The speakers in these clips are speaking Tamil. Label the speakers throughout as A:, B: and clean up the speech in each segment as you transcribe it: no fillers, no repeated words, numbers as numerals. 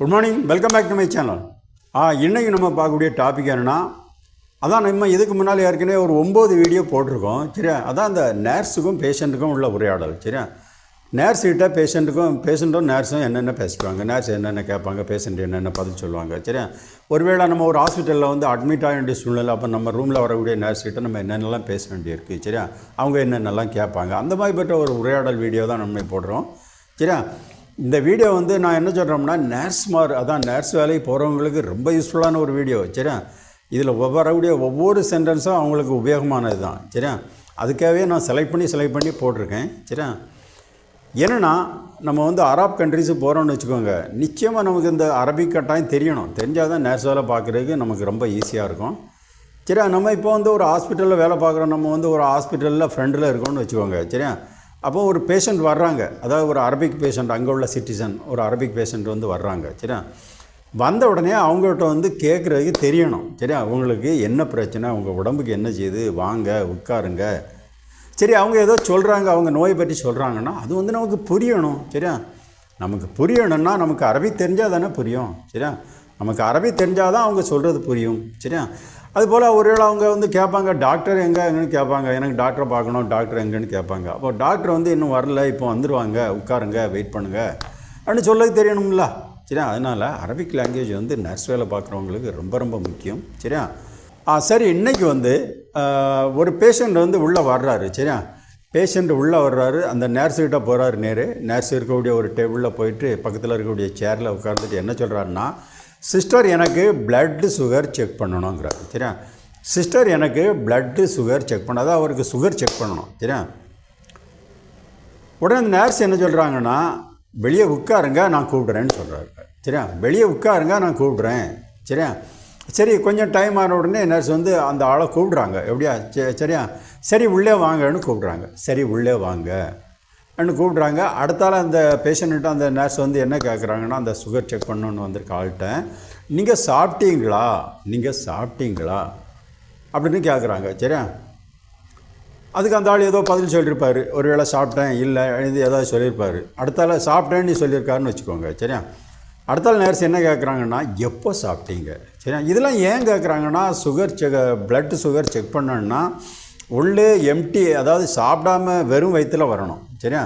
A: Good morning, welcome back to my channel. இன்றைக்கி நம்ம பார்க்கக்கூடிய டாபிக் என்னென்னா, அதான் நம்ம இதுக்கு முன்னால் ஏற்கனவே ஒரு 9 வீடியோ போட்டிருக்கோம். சரியா? அதான் அந்த நேர்ஸுக்கும் பேஷண்ட்டுக்கும் உள்ள உரையாடல். சரியா? நேர்ஸ்கிட்ட பேஷண்ட்டும் நேர்ஸும் என்னென்ன பேசிக்குவாங்க, நேர்ஸ் என்னென்ன கேட்பாங்க, பேஷண்ட் என்னென்ன பதில் சொல்லுவாங்க. சரியா? ஒருவேளை நம்ம ஒரு ஹாஸ்பிட்டலில் வந்து அட்மிட் ஆக வேண்டிய சூழ்நிலை, அப்போ நம்ம ரூமில் வரக்கூடிய நேர்ஸ்கிட்ட நம்ம என்னென்னலாம் பேச வேண்டியிருக்கு. சரியா? அவங்க என்னென்னலாம் கேட்பாங்க, அந்த மாதிரிப்பட்ட ஒரு உரையாடல் வீடியோ தான் நம்ம போடுறோம். சரியா? இந்த வீடியோ வந்து நான் என்ன சொல்கிறோம்னா, நேர்ஸ் வேலைக்கு போகிறவங்களுக்கு ரொம்ப யூஸ்ஃபுல்லான ஒரு வீடியோ. சரியா? இதில் வரக்கூடிய ஒவ்வொரு சென்டென்ஸும் அவங்களுக்கு உபயோகமானது தான். சரியா? அதுக்காகவே நான் செலக்ட் பண்ணி போட்டிருக்கேன். சரியா? ஏன்னா நம்ம வந்து அரப் கண்ட்ரிஸு போகிறோன்னு வச்சுக்கோங்க, நிச்சயமாக நமக்கு இந்த அரபிக் கட்டாயம் தெரியணும். தெரிஞ்சால் தான் நேர்ஸ் வேலை பார்க்குறதுக்கு நமக்கு ரொம்ப ஈஸியாக இருக்கும். சரியா? நம்ம இப்போ வந்து ஒரு ஹாஸ்பிட்டலில் வேலை பார்க்குறோம், நம்ம வந்து ஒரு ஹாஸ்பிட்டலில் ஃப்ரெண்டில் இருக்கோம்னு வச்சுக்கோங்க. சரியா? அப்போ ஒரு பேஷண்ட் வர்றாங்க, அதாவது ஒரு அரபிக் பேஷண்ட், அங்கே உள்ள சிட்டிசன் ஒரு அரபிக் பேஷண்ட் வந்து வர்றாங்க. சரியா? வந்த உடனே அவங்ககிட்ட வந்து கேட்குறதுக்கு தெரியணும். சரியா? அவங்களுக்கு என்ன பிரச்சனை, அவங்க உடம்புக்கு என்ன செய்யுது, வாங்க உட்காருங்க. சரி, அவங்க ஏதோ சொல்கிறாங்க, அவங்க நோயை பற்றி சொல்கிறாங்கன்னா அது வந்து நமக்கு புரியணும். சரியா? நமக்கு புரியணும்னா நமக்கு அரபிக் தெரிஞ்சால் தானே புரியும். சரியா? நமக்கு அரபிக் தெரிஞ்சால் தான் அவங்க சொல்கிறது புரியும். சரியா? அதுபோல் ஒருவேளை அவங்க வந்து கேட்பாங்க, டாக்டர் எங்கேன்னு கேட்பாங்க, எனக்கு டாக்டரை பார்க்கணும், டாக்டர் எங்கேன்னு கேட்பாங்க. அப்போ டாக்டர் வந்து இன்னும் வரல, இப்போ வந்துடுவாங்க, உட்காருங்க, வெயிட் பண்ணுங்கள் அப்படின்னு சொல்லது தெரியணும்ல. சரியா? அதனால் அரபிக் லாங்குவேஜ் வந்து நர்ஸ் வேலை பார்க்குறவங்களுக்கு ரொம்ப ரொம்ப முக்கியம். சரியா? சரி, இன்றைக்கி வந்து ஒரு பேஷண்ட் வந்து உள்ளே வர்றாரு. சரியா? பேஷண்ட் உள்ளே வர்றாரு, அந்த நேர்ஸுக்கிட்ட போகிறாரு. நேர்ஸ் இருக்கக்கூடிய ஒரு டேபிளில் போயிட்டு பக்கத்தில் இருக்கக்கூடிய சேரில் உட்கார்ந்துட்டு என்ன சொல்கிறாருன்னா, சிஸ்டர் எனக்கு பிளட்டு சுகர் செக் பண்ணணுங்கிறார். சரியா? சிஸ்டர் எனக்கு பிளட்டு சுகர் செக் பண்ண, அதான் அவருக்கு சுகர் செக் பண்ணணும். சரியா? உடனே அந்த நேர்ஸ் என்ன சொல்கிறாங்கன்னா, வெளியே உட்காருங்க, நான் கூப்பிட்றேன்னு சொல்கிறாரு. சரியா? வெளியே உட்காருங்க, நான் கூப்பிட்றேன். சரியா? சரி, கொஞ்சம் டைம் ஆன உடனே நர்ஸ் வந்து அந்த ஆளை கூப்பிட்றாங்க. எப்படியா? சரியா? சரி, உள்ளே வாங்கன்னு கூப்பிட்றாங்க. சரி, உள்ளே வாங்க அப்படின்னு கூப்பிட்றாங்க. அடுத்தால அந்த பேஷண்ட்டு அந்த நர்ஸ் வந்து என்ன கேட்குறாங்கன்னா, அந்த சுகர் செக் பண்ணணுன்னு வந்திருக்க ஆள்கிட்ட, நீங்கள் சாப்பிட்டீங்களா அப்படின்னு கேட்குறாங்க. சரியா? அதுக்கு அந்த ஆள் ஏதோ பதில் சொல்லியிருப்பார். ஒரு வேளை சாப்பிட்டேன், இல்லை இது ஏதாவது சொல்லியிருப்பார். அடுத்தால சாப்பிட்டேன்னு சொல்லியிருக்காருன்னு வச்சுக்கோங்க. சரியா? அடுத்தால நேர்ஸ் என்ன கேட்குறாங்கன்னா, எப்போ சாப்பிட்டீங்க. சரியா? இதெல்லாம் ஏன் கேட்குறாங்கன்னா, பிளட் சுகர் செக் பண்ணணுன்னா உள்ளே எம்டி, அதாவது சாப்பிடாம வெறும் வயிற்றில் வரணும். சரியா?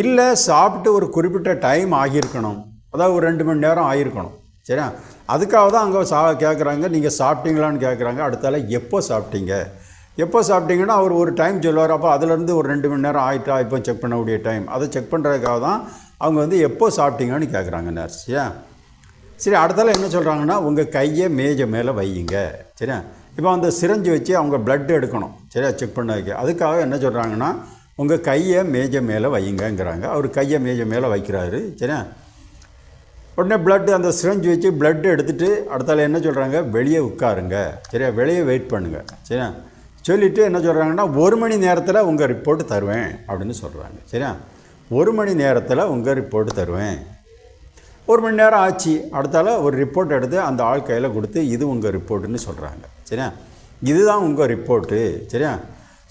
A: இல்லை சாப்பிட்டு ஒரு குறிப்பிட்ட டைம் ஆகியிருக்கணும், அதாவது ஒரு 2 மணி நேரம் ஆகியிருக்கணும். சரியா? அதுக்காக தான் அங்கே கேட்குறாங்க, நீங்கள் சாப்பிட்டீங்களான்னு கேட்குறாங்க. அடுத்தால எப்போ சாப்பிட்டீங்கன்னா அவர் ஒரு டைம் சொல்லுவார். அப்போ அதுலேருந்து ஒரு 2 மணி நேரம் ஆகிட்டா இப்போ செக் பண்ணக்கூடிய டைம், அதை செக் பண்ணுறதுக்காக தான் அவங்க வந்து எப்போ சாப்பிட்டீங்கன்னு கேட்குறாங்க நர்ஸ். சரி, அடுத்தால என்ன சொல்கிறாங்கன்னா, உங்கள் கையை மேஜை மேலே வையுங்க. சரியா? இப்போ அந்த சிரஞ்சு வச்சு அவங்க பிளட் எடுக்கணும். சரியா? செக் பண்ண வைக்க, அதுக்காக என்ன சொல்கிறாங்கன்னா, உங்கள் கையை மேஜை மேலே வையுங்கங்கிறாங்க. அவர் கையை மேஜை மேலே வைக்கிறாரு. சரியா? உடனே அந்த சிரஞ்சு வச்சு பிளட்டு எடுத்துகிட்டு அடுத்தால என்ன சொல்கிறாங்க, வெளியே உட்காருங்க. சரியா? வெளியே வெயிட் பண்ணுங்கள். சரியா? சொல்லிவிட்டு என்ன சொல்கிறாங்கன்னா, 1 மணி நேரத்தில் உங்கள் ரிப்போர்ட்டு தருவேன் அப்படின்னு சொல்கிறாங்க. சரியா? 1 மணி நேரத்தில் உங்கள் ரிப்போர்ட்டு தருவேன். 1 மணி நேரம் ஆச்சு. அடுத்தால ஒரு ரிப்போர்ட் எடுத்து அந்த ஆள் கையில் கொடுத்து, இது உங்கள் ரிப்போர்ட்டுன்னு சொல்கிறாங்க. சரியா? இதுதான் உங்கள் ரிப்போர்ட்டு. சரியா?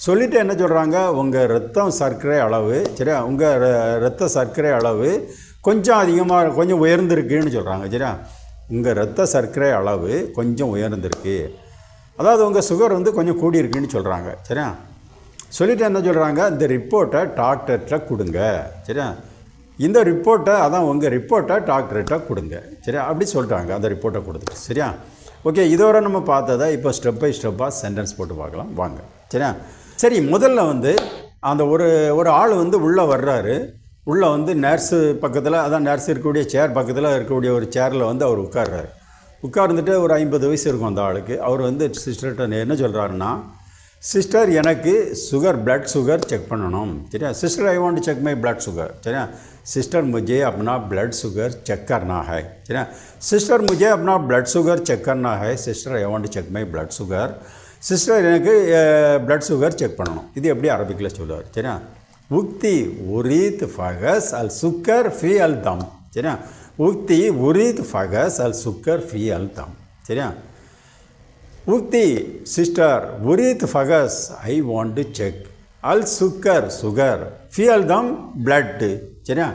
A: சொல்லிவிட்டு என்ன சொல்கிறாங்க, உங்கள் ரத்தம் சர்க்கரை அளவு, சரியா, உங்கள் ரத்த சர்க்கரை அளவு கொஞ்சம் அதிகமாக, கொஞ்சம் உயர்ந்திருக்குன்னு சொல்கிறாங்க. சரியா? உங்கள் ரத்த சர்க்கரை அளவு கொஞ்சம் உயர்ந்திருக்கு, அதாவது உங்கள் சுகர் வந்து கொஞ்சம் கூடியிருக்குன்னு சொல்கிறாங்க. சரியா? சொல்லிவிட்டு என்ன சொல்கிறாங்க, இந்த ரிப்போர்ட்டை டாக்டர்கிட்ட கொடுங்க. சரியா? இந்த ரிப்போர்ட்டை, அதான் உங்கள் ரிப்போர்ட்டை டாக்டர்கிட்ட கொடுங்க. சரியா? அப்படி சொல்கிறாங்க. அந்த ரிப்போர்ட்டை கொடுத்துட்டு. சரியா? ஓகே, இதோட நம்ம பார்த்ததை இப்போ ஸ்டெப் பை ஸ்டெப்பாக சென்டென்ஸ் போட்டு பார்க்கலாம் வாங்க. சரியா? சரி, முதல்ல வந்து அந்த ஒரு ஆள் வந்து உள்ளே வர்றாரு. உள்ளே வந்து நர்ஸு பக்கத்தில், அதான் நர்ஸ் இருக்கக்கூடிய சேர் பக்கத்தில் இருக்கக்கூடிய ஒரு சேரில் வந்து அவர் உட்கார்றாரு. உட்கார்ந்துட்டு ஒரு 50 வயசு இருக்கும் அந்த ஆளுக்கு. அவர் வந்து சிஸ்டர்கிட்ட என்ன சொல்கிறாருன்னா, சிஸ்டர் எனக்கு பிளட் சுகர் செக் பண்ணணும். சரியா? Sister I want to check my blood sugar. சரியா? सिस्टर मुझे अपना ब्लड शुगर चेक करना है. சரியா? सिस्टर मुझे अपना ब्लड शुगर चेक करना है. Sister I want to check my blood sugar. Sister எனக்கு பிளட் சுகர் செக் பண்ணணும். இது எப்படி அரபிக்கில் சொல்லுவார். சரியா? உக்தி உரீத் ஃபகஸ் அல் சுக்கர் ஃபி அல் தம். சரியா? உக்தி உரீத் ஃபகஸ் அல் சுக்கர் ஃபி அல் தம். சரியா? உக்தி சிஸ்டர் உரீத் ஃபகஸ் ஐ வாண்ட் டு செக் அல் சுகர் ஃபி அல் தம் பிளட்டு. சரியா?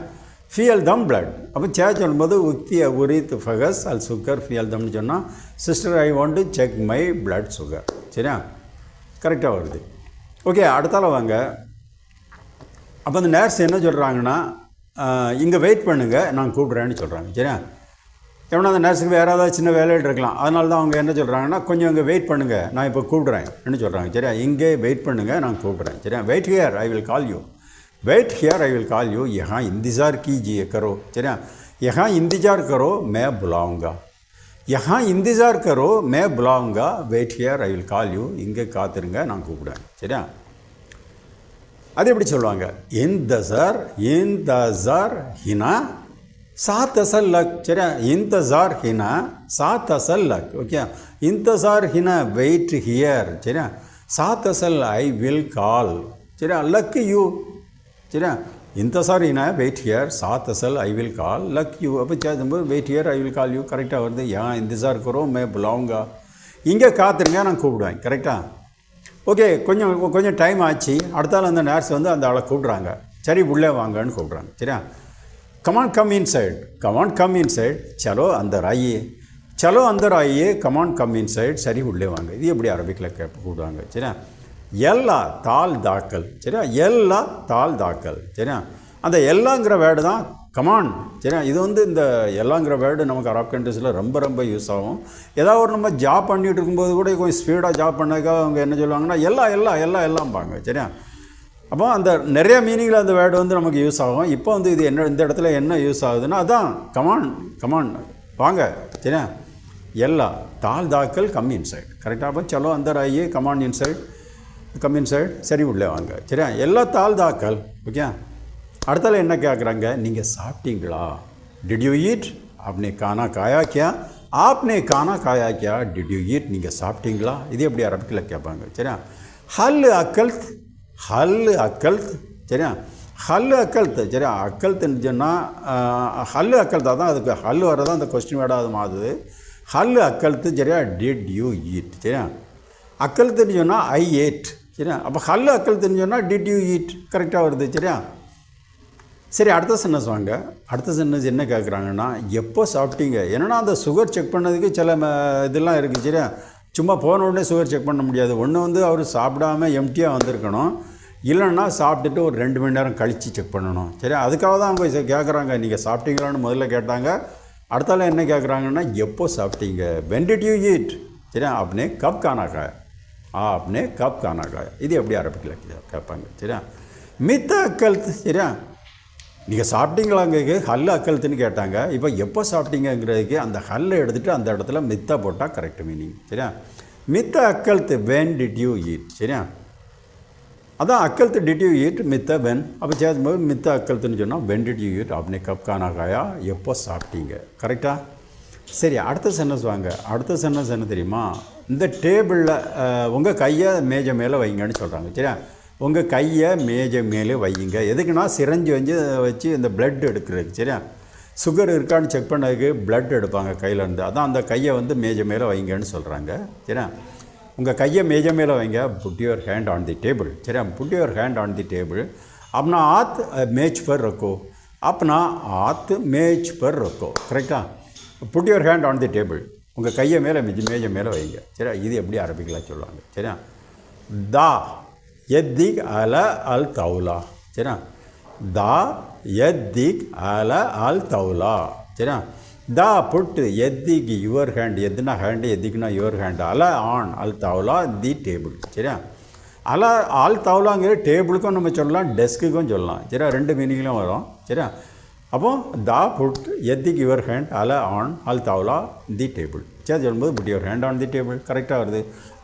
A: ஃபியல் தம் பிளட். அப்போ சொல்லும்போது உக்திய உரித் ஃபகஸ் அல் சுகர் ஃபியல் தம்னு சொன்னால் sister I want to check my blood sugar. சரியா, கரெக்டாக வருது. ஓகே, அடுத்தால வாங்க. அப்போ அந்த நர்ஸ் என்ன சொல்கிறாங்கன்னா, இங்கே வெயிட் பண்ணுங்கள் நான் கூப்பிட்றேன்னு சொல்கிறாங்க. சரியா, எவனா அந்த நர்ஸுக்கு வேறு ஏதாவது சின்ன வேலையில் இருக்கலாம், அதனால தான் அவங்க என்ன சொல்கிறாங்கன்னா, கொஞ்சம் இங்கே வெயிட் பண்ணுங்கள் நான் இப்போ கூப்பிட்றேன்னு சொல்கிறாங்க. சரியா, இங்கே வெயிட் பண்ணுங்கள் நான் கூப்பிட்றேன். சரியா, wait here I will call you, wait here I will call you, यहाँ इंतज़ार कीजिए करो. चलिए, यहाँ इंतज़ार करो मैं बुलाऊँगा, यहाँ इंतज़ार करो मैं बुलाऊँगा, wait here I will call you, இங்கே காத்திருங்க நான் கூப்பிடுவேன். சரியா, அது எப்படி சொல்லுவாங்க? इंतज़ार इंतज़ार हिना सात असल लक. சரியா, इंतज़ार हिना सात असल लक. ओके, इंतज़ार हिना वेट हियर. சரியா, सात असल आई विल कॉल. சரியா, लक यू. சரியா, इंतज़ार हिना वेट हियर सात असल आई विल कॉल लक यू. அப்போ சேரும்போது wait here I will call you கரெக்டாக வருது. यहाँ इंतज़ार करो मैं बुलाऊँगा, இங்கே காத்திருங்க நான் கூப்பிடுவேன். கரெக்டாக. ஓகே, கொஞ்சம் டைம் ஆச்சு. அடுத்தால அந்த நர்ஸ் வந்து அந்த ஆளை கூப்பிட்றாங்க. சரி உள்ளே வாங்கன்னு கூப்பிட்றாங்க. சரியா, कमान कम इनसाइड, कमान कम इनसाइड, चलो अंदर आइए, चलो अंदर आइए, कमान कम इनसाइड, சரி உள்ளே வாங்க. இது எப்படி அரபிக்கில் கூப்பிடுவாங்க? சரியா, எல்லா தால் தாக்கல். சரியா, எல்லா தால் தாக்கல். சரியா, அந்த எல்லாங்கிற வேர்டு தான் கமான். சரியா, இது வந்து இந்த எல்லாங்கிற வேர்டு நமக்கு அரப் கண்ட்ரீஸில் ரொம்ப ரொம்ப யூஸ் ஆகும். ஏதாவது ஒரு நம்ம ஜாப் பண்ணிகிட்டு இருக்கும்போது கூட கொஞ்சம் ஸ்பீடாக ஜாப் பண்ணாக்கா அவங்க என்ன சொல்லுவாங்கன்னா எல்லாம்பாங்க. சரியா, அப்போ அந்த நிறைய மீனிங்கில் அந்த வேர்டு வந்து நமக்கு யூஸ் ஆகும். இப்போ வந்து இது என்ன இந்த இடத்துல என்ன யூஸ் ஆகுதுன்னா அதான் கமான் வாங்க. சரியா, எல்லா தால் தாக்கல் கம் இன்சைட். கரெக்டாக. அப்போ சலோ அந்தர் ஆகியே கமான் இன்சைட் கம் இன்சைட், சரி உள்ளே வாங்க. சரியா, எல்லா தால் தாக்கல். ஓகே, அடுத்தால என்ன கேட்குறாங்க? நீங்கள் சாப்பிட்டீங்களா? Did you eat? आपने खाना खाया क्या? आपने खाना खाया क्या? Did you eat? நீங்கள் சாப்பிட்டீங்களா? இது எப்படி அரபிக்கில் கேட்பாங்க. சரியா, ஹல் அக்கல்த், ஹல் அக்கல்த். சரியா, ஹல் அக்கல்த். சரியா, அக்கல்த்துன்னு சொன்னால் ஹல் அக்கல்த்தா தான் அதுக்கு ஹல் வரதான் அந்த கொஸ்டின் வேர்டாக அது மாறுது. ஹல் அக்கல்த்து. சரியா, டிட் யூ ஈட்? சரியா, அக்கல்த்துன்னு சொன்னால் ஐ ஏட். சரியா, அப்போ ஹல் அக்கல்த்துன்னு சொன்னால் டிட் யூ ஈட் கரெக்டாக வருது. சரியா, சரி அடுத்த சென்டென்ஸ் வாங்க. அடுத்த சென்டென்ஸ் என்ன கேட்குறாங்கன்னா, எப்போ சாப்பிட்டீங்க? ஏன்னா அந்த சுகர் செக் பண்ணதுக்கு சில இதெல்லாம் இருக்குது. சரியா, சும்மா போன உடனே சுகர் செக் பண்ண முடியாது. ஒன்று வந்து அவர் சாப்பிடாமல் எம்டியாக வந்திருக்கணும், இல்லைன்னா சாப்பிட்டுட்டு ஒரு 2 மணி நேரம் கழித்து செக் பண்ணணும். சரியா, அதுக்காக தான் அவங்க கேட்குறாங்க நீங்கள் சாப்பிட்டீங்களான்னு முதல்ல கேட்டாங்க. அடுத்தால என்ன கேட்குறாங்கன்னா, எப்போ சாப்பிட்டீங்க? when did you eat? சரியா, आपने कब खाना खाया, आपने कब खाना खाया. இது எப்படி அரபிக்கில் கேட்பாங்க. சரியா, மித்த அக்கல்த்து. சரியா, நீங்கள் சாப்பிட்டீங்களாங்கிறதுக்கு ஹல் அக்கல்த்துன்னு கேட்டாங்க. இப்போ எப்போ சாப்பிட்டீங்கிறதுக்கு அந்த ஹல்லை எடுத்துகிட்டு அந்த இடத்துல மித்தா போட்டால் கரெக்ட் மீனிங். சரியா, மித்த அக்கல்த்து when did you eat. சரியா, அதான் அக்கல்த்து டிட் யூ ஈட், மித்த வென். அப்போ சேரும்போது மித்த அக்கல்த்துன்னு சொன்னால் when did you eat, आपने कब खाना खाया, எப்போ சாப்பிட்டீங்க. கரெக்டாக. சரி அடுத்த சென்டென்ஸ் வாங்க. அடுத்த சென்டென்ஸ் என்ன தெரியுமா? இந்த டேபிளில் உங்கள் கையை மேஜை மேலே வைங்கன்னு சொல்கிறாங்க. சரியா, உங்கள் கையை மேஜை மேலே வையுங்க. எதுக்குன்னா சிரஞ்சு வச்சு இந்த பிளட் எடுக்கிறதுக்கு. சரியா, சுகர் இருக்கான்னு செக் பண்ணதுக்கு பிளட் எடுப்பாங்க கையிலேருந்து. அதான் அந்த கையை வந்து மேஜை மேலே வைங்கன்னு சொல்கிறாங்க. சரியா, உங்கள் கையை மேஜை மேலே வைங்க. Put your hand on the table. சரியா, put your hand on the table. अपना हाथ मेज पर रखो, अपना हाथ मेज पर रखो. கரெக்டாக. Put your hand on the table. உங்கள் கையை மேலே மேஜை மேலே வைங்க. சரியா, இது எப்படி அரபிக்கலாக சொல்லுவாங்க. சரியா, தா எத்திக் அல அல் தௌலா. சரியா, தா எத்திக் அல அல் தௌலா. சரியா, தா புட் எத்திக் யுவர் ஹேண்ட். எதுனா ஹேண்டு, எத்திக்னா யுவர் ஹேண்ட். அல ஆன் அல் தௌலா தி டேபிள். சரியா, அல ஆல் தௌலாங்கிற டேபிளுக்கும் நம்ம சொல்லலாம், டெஸ்க்குக்கும் சொல்லலாம். சரியா, 2 மீனிங்லும் வரும். சரியா, அப்போ தா புட் எத்திக் யுவர் ஹேண்ட் அல ஆன் அல் தௌலா தி டேபிள். சரி சொல்லும்போது put your hand on the table கரெக்டாக வருது.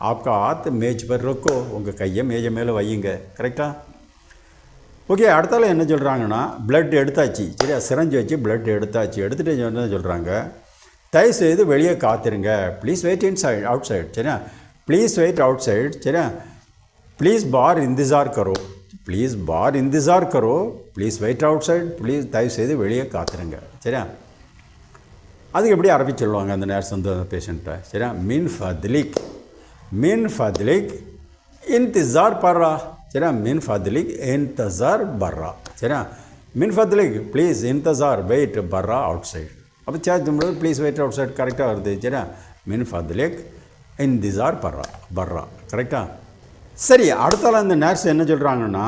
A: ஆப்கா ஆத் மேஜ் பர் ரக்கோ. உங்கள் கையை மேஜை மேலே வையுங்க. கரெக்டாக. ஓகே, அடுத்தால என்ன சொல்கிறாங்கன்னா, பிளட் எடுத்தாச்சு. சரியா, சிரஞ்சு வச்சு பிளட் எடுத்தாச்சு. எடுத்துகிட்டு என்ன சொல்கிறாங்க, தயவு செய்து வெளியே காத்திருங்க. Please wait inside outside. சரியா, ப்ளீஸ் வெயிட் அவுட் சைட். சரியா, ப்ளீஸ் பார் இந்தசார் கரோ, ப்ளீஸ் பார் இந்தசார் கரோ, please wait outside. Please தயவு செய்து வெளியே காத்திருங்க. சரியா, அதுக்கு எப்படி அரபி சொல்லுவாங்க அந்த நர்ஸ் வந்து அந்த பேஷண்ட்டை. சரியா, மின் ஃபத்லிக் இன்தஸார் பர்ரா. சரியா, மின் ஃபத்லிக் இன்தஸார் பர்ரா. சரியா, மின் ஃபத்லிக் ப்ளீஸ் இன்தசார் வெயிட் பர்ரா அவுட் சைடு. அப்போ சேத்தும்போது ப்ளீஸ் வெயிட் அவுட் சைடு கரெக்டாக வருது சரியா. மின் ஃபத்லிக் இன்திசார் பர்ரா கரெக்டாக. சரி, அடுத்தால இந்த நர்ஸ் என்ன சொல்கிறாங்கன்னா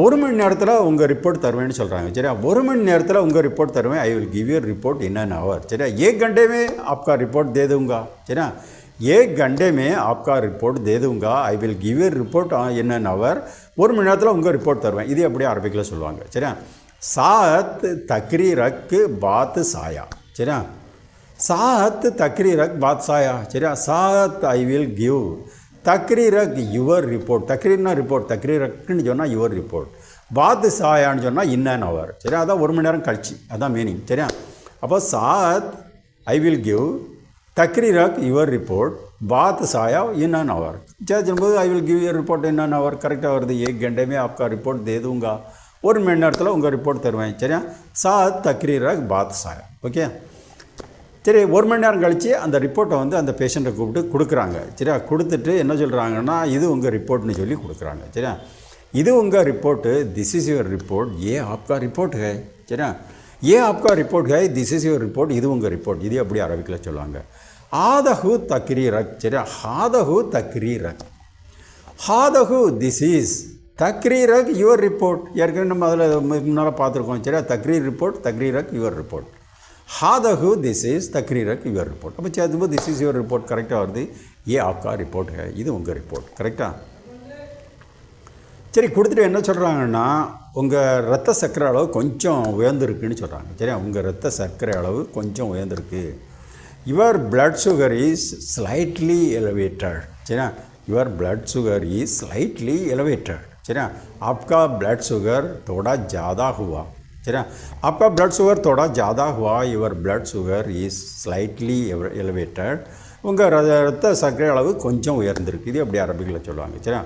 A: 1 மணி நேரத்தில் உங்கள் ரிப்போர்ட் தருவேன்னு சொல்கிறாங்க சரியா. 1 மணி நேரத்தில் உங்கள் ரிப்போர்ட் தருவேன். ஐ will give you report in an hour சரியா. 1 घंटे में आपका रिपोर्ट दे दूँगा சரியா. 1 घंटे में आपका रिपोर्ट दे दूँगा. ஐ will give you report in an hour. 1 மணி நேரத்தில் உங்கள் ரிப்போர்ட் தருவேன். இது அப்படியே அரபிக்கில் சொல்லுவாங்க சரியா. सात तकरीरक बात साया சரியா. सात तकरीरक बात साया சரியா. सात ஐ வில் கிவ் तकरीरक யுவர் ரிப்போர்ட். தக்ரீர்னா ரிப்போர்ட், தக்ரீரக்குன்னு சொன்னால் யுவர் ரிப்போர்ட். பாத் சாயான்னு சொன்னால் இன் அன் அவர் சரியா. அதான் 1 மணி நேரம் கழிச்சு, அதான் மீனிங் சரியா. அப்போ சாத் ஐ வில் கிவ் தக்ரீரக் யுவர் ரிப்போர்ட் பாத் சாயா இன் அன் அவர் சேச்சும்போது I will give your report in an hour கரெக்டாக வருது. 1 घंटे में आपका रिपोर्ट दे दूँगा. 1 மணி நேரத்தில் உங்கள் ரிப்போர்ட் தருவேன் சரியா. சாத் தக்ரீரக் பாத் சாயா ஓகே. சரி, 1 மணி நேரம் கழித்து அந்த ரிப்போர்ட்டை வந்து அந்த பேஷண்ட்டை கூப்பிட்டு கொடுக்குறாங்க சரியா. கொடுத்துட்டு என்ன சொல்கிறாங்கன்னா இது உங்கள் ரிப்போர்ட்னு சொல்லி கொடுக்குறாங்க சரியா. இது உங்கள் report, this is your report. ஏ ஆப்கா ரிப்போர்ட் ஹை சரியா. ஏ ஆப்கா ரிப்போர்ட் ஹை, திஸ் இஸ் யுவர் ரிப்போர்ட். இது உங்கள் ரிப்போர்ட். இது அப்படி அரபிக்கில் சொல்லுவாங்க. ஆதஹு தக்ரீரக் சரியா. ஹாதஹு தக்ரீரக், ஹாதஹு திஸ் இஸ் தக்ரீரக் யுவர் ரிப்போர்ட். ஏற்கனவே நம்ம அதில் முன்னால் பார்த்துருக்கோம் சரியா. தக்ரீர் ரிப்போர்ட், தக்ரீரக் யுவர் ரிப்போர்ட். हादहु दिस इज़ तकरीरक யுவர் ரிப்போர்ட். அப்போ சேத்தும்போது திஸ் இஸ் யுவர் ரிப்போர்ட் கரெக்டாக வருது. ஏ ஆப்கா ரிப்போர்ட் ஹை, இது உங்கள் ரிப்போர்ட் கரெக்டாக. சரி, கொடுத்துட்டு என்ன சொல்கிறாங்கன்னா உங்கள் ரத்த சர்க்கரை அளவு கொஞ்சம் உயர்ந்திருக்குன்னு சொல்கிறாங்க சரியா. உங்கள் ரத்த சர்க்கரை அளவு கொஞ்சம் உயர்ந்திருக்கு. Your blood sugar is slightly elevated சரியா. Your blood sugar is slightly elevated சரியா. आपका ब्लड शुगर थोड़ा ज़्यादा हुआ சரியா. आपका ब्लड शुगर थोड़ा ज़्यादा हुआ. Your blood sugar is slightly elevated. உங்கள் ரத்த சர்க்கரை அளவு கொஞ்சம் உயர்ந்திருக்கு. இது அப்படி அரபிக்கில் சொல்லுவாங்க சரியா.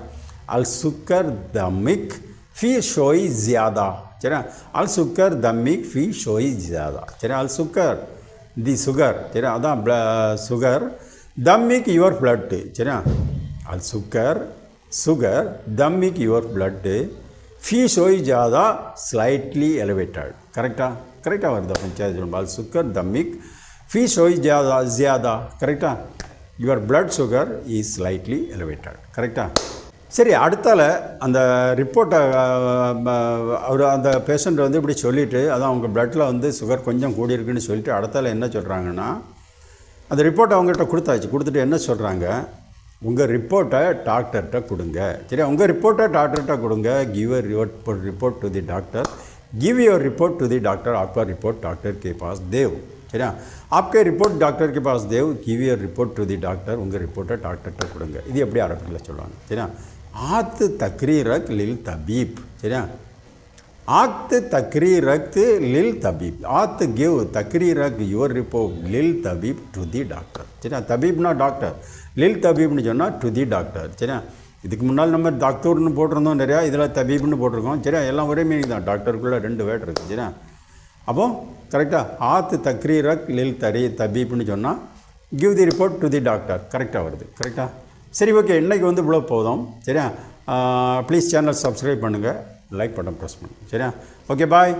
A: அல் சுக்கர் தமிக் ஃபி ஷோய் ஜியாதா சரியா. அல் சுக்கர் தமிக் ஃபி ஷோய் ஜியாதா சரியா. அல் சுக்கர் தி சுகர் சரியா. அதான் சுகர். தமிக் யுவர் பிளட்டு சரியா. அல் சுக்கர் சுகர் தமிக் யுவர் பிளட்டு ஃபீ ஷோய் ஜாதா ஸ்லைட்லி எலிவேட்டட் கரெக்டாக வருது. பஞ்சாயத்து அல் சுக்கர் தமிக் ஃபீ ஷோய் ஜியாதா கரெக்டாக. Your blood sugar is slightly elevated கரெக்டாக. சரி, அடுத்தால அந்த ரிப்போர்ட்டை அவர் அந்த பேஷண்ட் வந்து இப்படி சொல்லிவிட்டு அதான் அவங்க பிளட்டில் வந்து சுகர் கொஞ்சம் கூடியிருக்குன்னு சொல்லிட்டு அடுத்தால என்ன சொல்கிறாங்கன்னா அந்த ரிப்போர்ட்டை அவங்ககிட்ட கொடுத்தாச்சு. கொடுத்துட்டு என்ன சொல்கிறாங்க, உங்கள் ரிப்போர்ட்டை டாக்டர்கிட்ட கொடுங்க சரியா. உங்கள் ரிப்போர்ட்டை டாக்டர்கிட்ட கொடுங்க. Give your report to the doctor. Give your report to the doctor. आपका रिपोर्ट डॉक्टर के पास देव சரியா. आपके रिपोर्ट डॉक्टर के पास देव. Give your report to the doctor. உங்கள் ரிப்போர்ட்டை டாக்டர்கிட்ட கொடுங்க. இது எப்படி அரபியில் சொல்லுவாங்க சரியா. ஆத் தக்ரீரக் லில் தபீப் சரியா. ஆத் தக்ரீரக் லில் தபீப். ஆத் கிவ் தக்ரீரக் யுவர் ரிப்போர்ட் லில் தபீப் டு தி டாக்டர் சரியா. தபீப்னா டாக்டர், லில் தபீப்னு சொன்னால் டு தி டாக்டர் சரியா. இதுக்கு முன்னால் நம்ம டாக்டர்னு போட்டிருந்தோம் நிறையா, இதில் தபீப்னு போட்டிருக்கோம் சரியா. எல்லாம் ஒரே மீனிங் தான். டாக்டருக்குள்ளே 2 வேர்டு இருக்குது சரியா. அப்போ கரெக்டாக ஆத் தக்ரீரக் லில் தபீப்னு சொன்னால் give the report to the doctor கரெக்டாக வருது கரெக்டாக. சரி, ஓகே, இன்றைக்கி வந்து இவ்வளோ போதும் சரியா. ப்ளீஸ் சேனல் சப்ஸ்கிரைப் பண்ணுங்கள், லைக் பட்டன் ப்ரெஸ் பண்ணுங்கள் சரியா. ஓகே, பாய்.